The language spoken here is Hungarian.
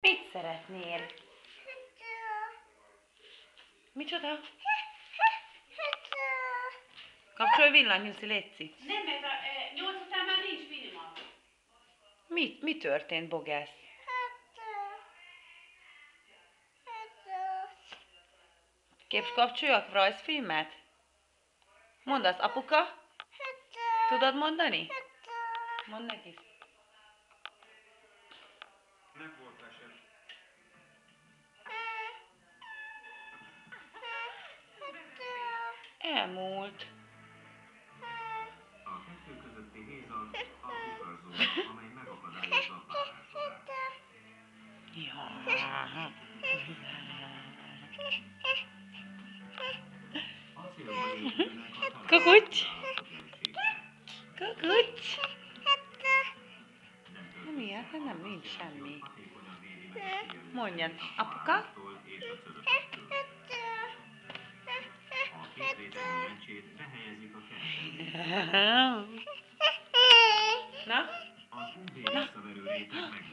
Mit szeretnél? Micsoda? Kapcsolj villanyt, Nyuszi, létszik. Nem, mert a 8 után már nincs minimum. Mi történt, Bogász? Képes kapcsoljak rajzfilmet? Mondd azt, apuka? Tudod mondani? Mondd neki. Elmúlt. A kettő közötti hézag a kukarzóna, amely megakadályozza a párásodást. Ja. Acélban épülnek a talajok Kukucs. választhatósége. Kukucs. Nem Nem ilyen, nem nincs semmi. hatékonyan védi meg a sérülést Mondjad, a apuka? párástól és a cörösöktől. A két rétegű lencsét behelyezik a kettőbe. Na? Az UV-visszaverő réteg meg